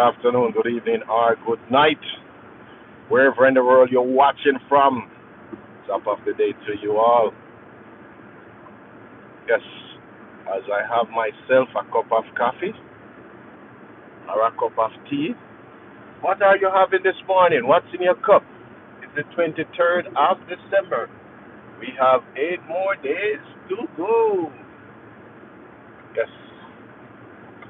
afternoon, good evening, or good night, wherever in the world you're watching from. Top of the day to you all. Yes, as I have myself a cup of coffee or a cup of tea. What are you having this morning? What's in your cup? It's the 23rd of December. We have 8 more days to go. Yes.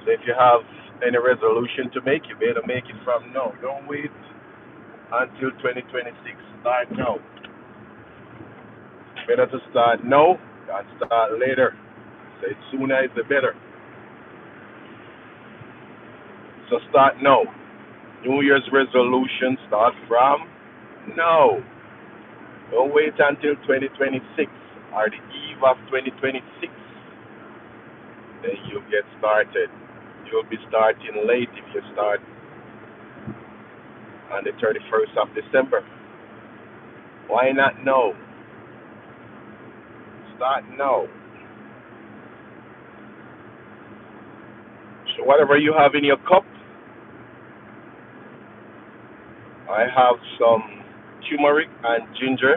So if you have any resolution to make, you better make it from now. Don't wait until 2026. Start now. Better to start now than start later. So the sooner is the better. So start now. New Year's resolution start from now. Don't wait until 2026 or the eve of 2026. Then you get started. You'll be starting late if you start on the 31st of December. Why not now? Start now. So whatever you have in your cup, I have some turmeric and ginger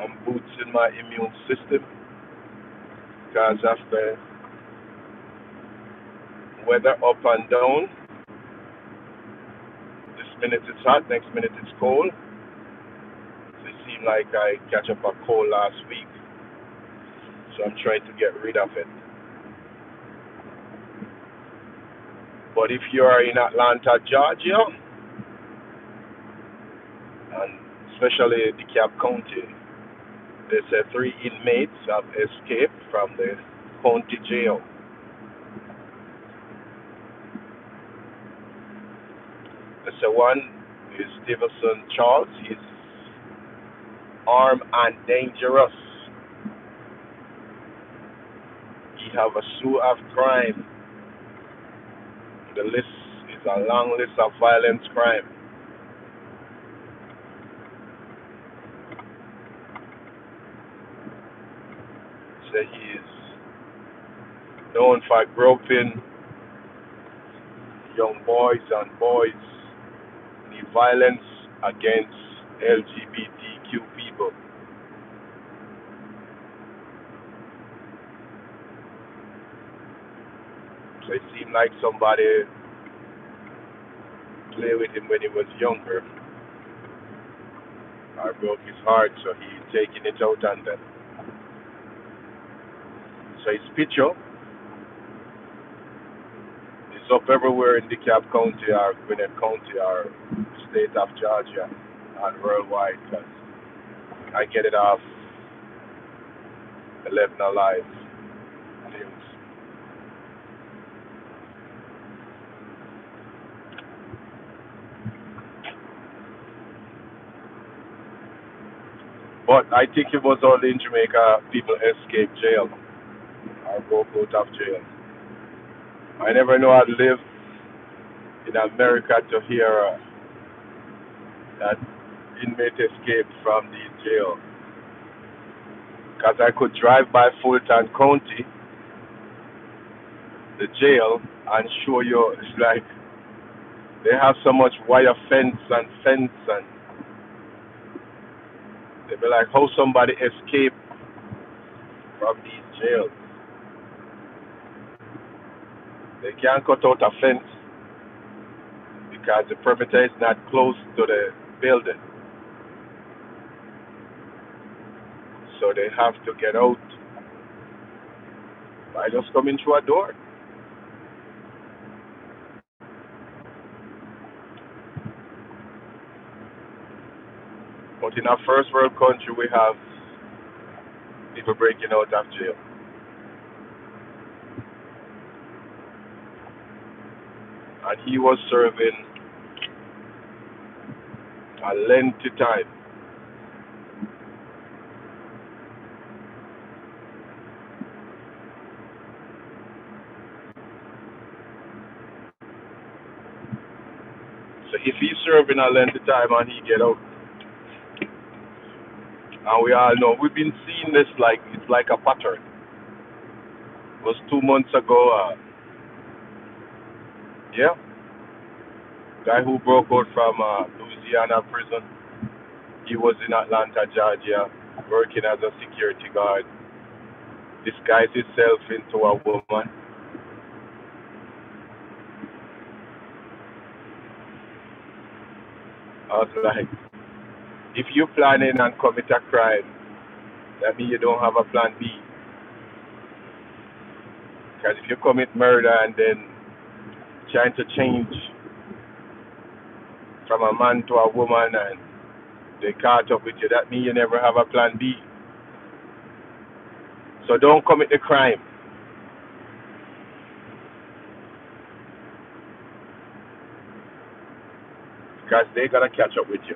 and boosting my immune system because of the weather up and down. This minute it's hot, next minute it's cold. So it seemed like I catch up a cold last week, so I'm trying to get rid of it. But if you are in Atlanta, Georgia, and especially Dekalb County, they say 3 inmates have escaped from the county jail. They say one is Stevenson Charles. He's armed and dangerous. He have a slew of crime. The list is a long list of violent crime. So he is known for groping young boys and boys, the violence against LGBTQ people. So it seemed like somebody played with him when he was younger. I broke his heart, so he's taking it out on them. So his picture is up everywhere in Dekalb County or Gwinnett County or state of Georgia and worldwide. Cause I get it off 11 Alive news. But I think it was only in Jamaica people escape jail or broke out of jail. I never know I'd live in America to hear that inmate escaped from the jail. Because I could drive by Fulton County, the jail, and show you it's like they have so much wire fence, and they be like, how somebody escaped from these jails. They can't cut out a fence because the perimeter is not close to the building. So they have to get out by just coming through a door. But in our first world country, we have people breaking out of jail. And he was serving a lengthy time. So if he's serving a lengthy time and he get out, and we all know, we've been seeing this like, it's like a pattern. It was 2 months ago, Yeah, guy who broke out from Louisiana prison. He was in Atlanta, Georgia, working as a security guard. Disguised himself into a woman. I was like, if you planning and commit a crime, that means you don't have a plan B. Because if you commit murder and then trying to change from a man to a woman and they caught up with you, that means you never have a plan B. So don't commit the crime. Because they're going to catch up with you.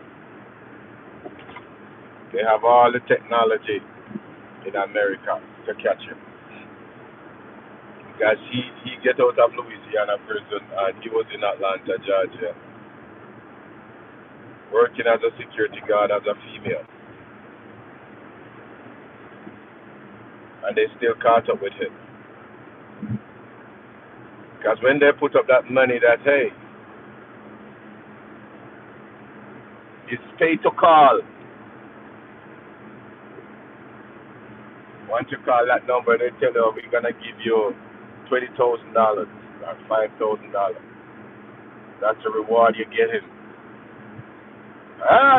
They have all the technology in America to catch him. Because he get out of Louisiana prison and he was in Atlanta, Georgia, working as a security guard as a female. And they still caught up with him. Because when they put up that money that, hey, it's pay to call. Once you call that number, they tell you we're going to give you $20,000 or $5,000. That's the reward you're getting.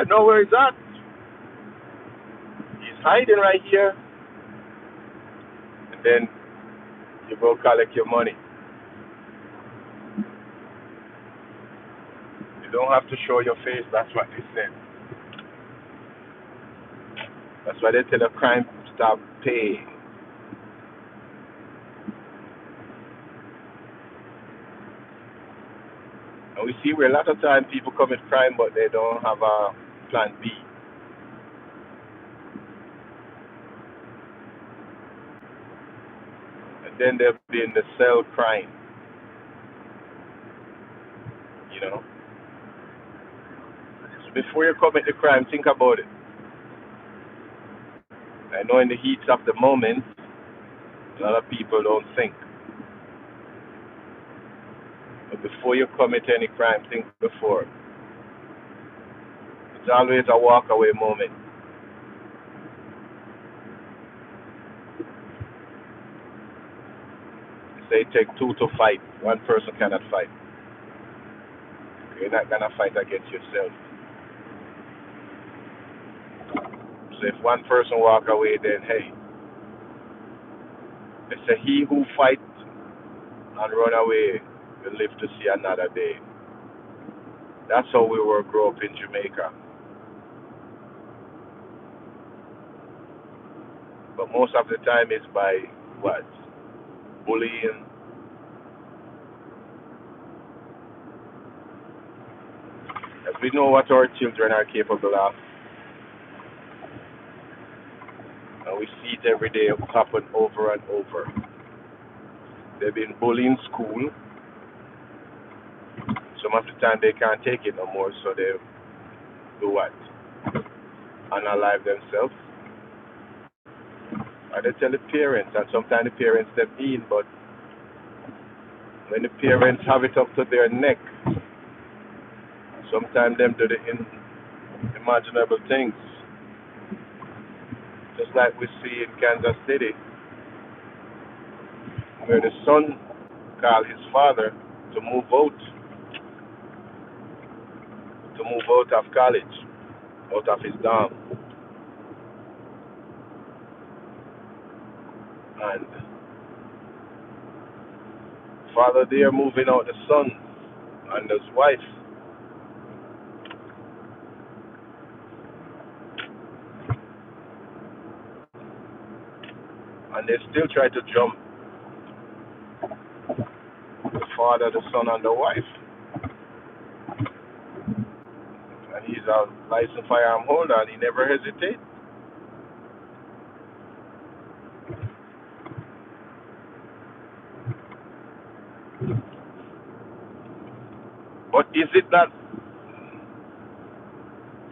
No, where is that? He's hiding right here. And then you go collect your money. You don't have to show your face. That's what they said. That's why they tell the crime stop paying. And we see where a lot of times people commit crime, but they don't have a plan B. And then they'll be in the cell crying. You know. So before you commit the crime, think about it. I know in the heat of the moment, a lot of people don't think. But before you commit any crime, think before. It's always a walk away moment. They say take two to fight. One person cannot fight. You're not gonna fight against yourself. So if one person walk away, then hey, they say he who fights and run away will live to see another day. That's how we were grow up in Jamaica. But most of the time it's by what? Bullying. As we know what our children are capable of. And we see it every day happen over and over. They've been bullied in school. Some of the time they can't take it no more, so they do what? Unalive themselves. And they tell the parents, and sometimes the parents step in, but when the parents have it up to their neck, sometimes them do the unimaginable things. Just like we see in Kansas City, where the son called his father to move out of college, out of his dorm. And father there moving out the son and his wife. And they still try to jump the father, the son, and the wife. And he's a licensed firearm holder and he never hesitates. But is it that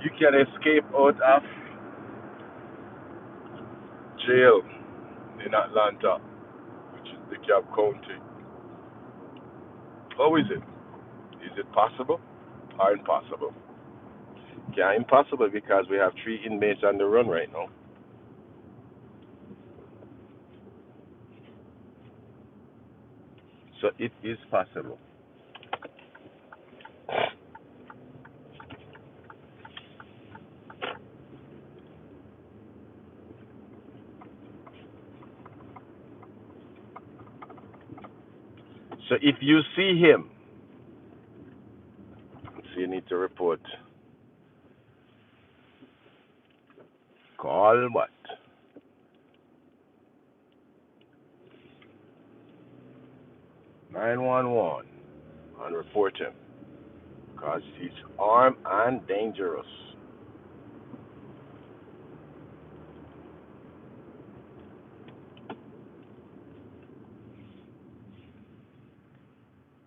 you can escape out of jail in Atlanta, which is Dekalb County? How is it? Is it possible or impossible? Yeah, impossible because we have 3 inmates on the run right now. So it is possible. So if you see him, so you need to report. Call what? 911 and report him because he's armed and dangerous.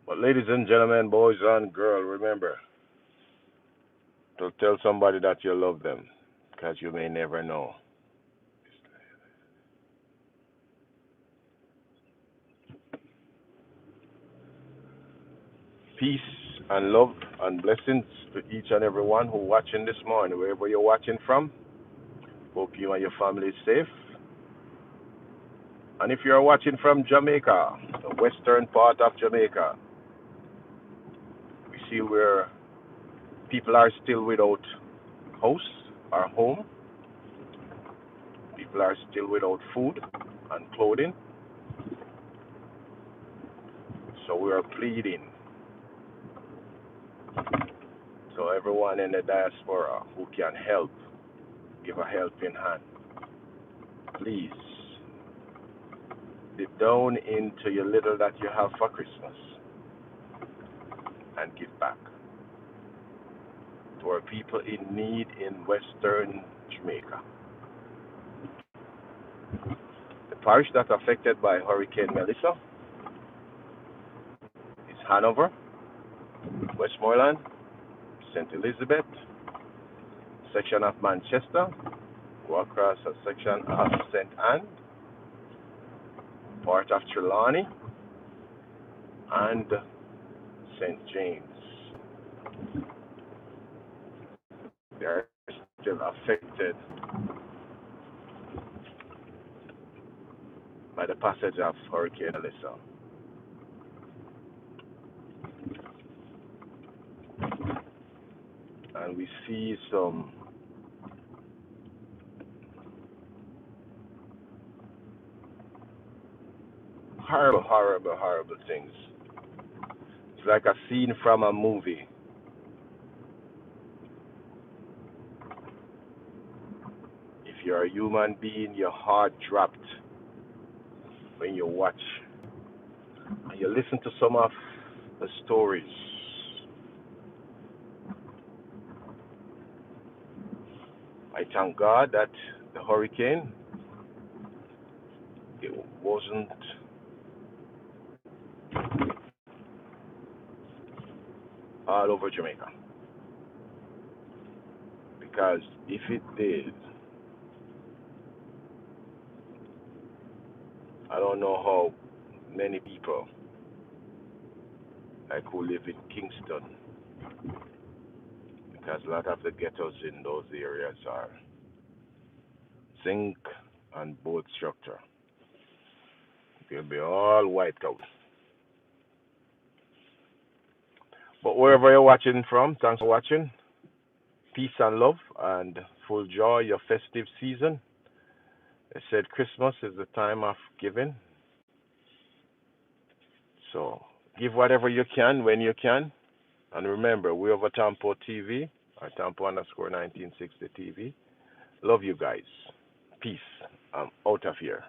But ladies and gentlemen, boys and girls, remember to tell somebody that you love them because you may never know. Peace and love and blessings to each and every one who watching this morning, wherever you're watching from. Hope you and your family is safe. And if you're watching from Jamaica, the western part of Jamaica, we see where people are still without house or home. People are still without food and clothing. So we are pleading to everyone in the diaspora who can help, give a helping hand. Please dip down into your little that you have for Christmas and give back to our people in need in western Jamaica. The parish that affected by Hurricane Melissa is Hanover, Westmoreland, St. Elizabeth, section of Manchester, go across a section of St. Anne, part of Trelawney, and St. James. They are still affected by the passage of Hurricane Melissa. And we see some horrible, horrible, horrible things. It's like a scene from a movie. If you're a human being, your heart dropped when you watch and you listen to some of the stories. I thank God that the hurricane, it wasn't all over Jamaica. Because if it did, I don't know how many people like who live in Kingston, because a lot of the ghettos in those areas are zinc and board structure. They'll be all wiped out. But wherever you're watching from, thanks for watching. Peace and love and full joy your festive season. They said Christmas is the time of giving. So give whatever you can when you can. And remember, we over Tampo TV, or Tampo_1960 TV. Love you guys. Peace. I'm out of here.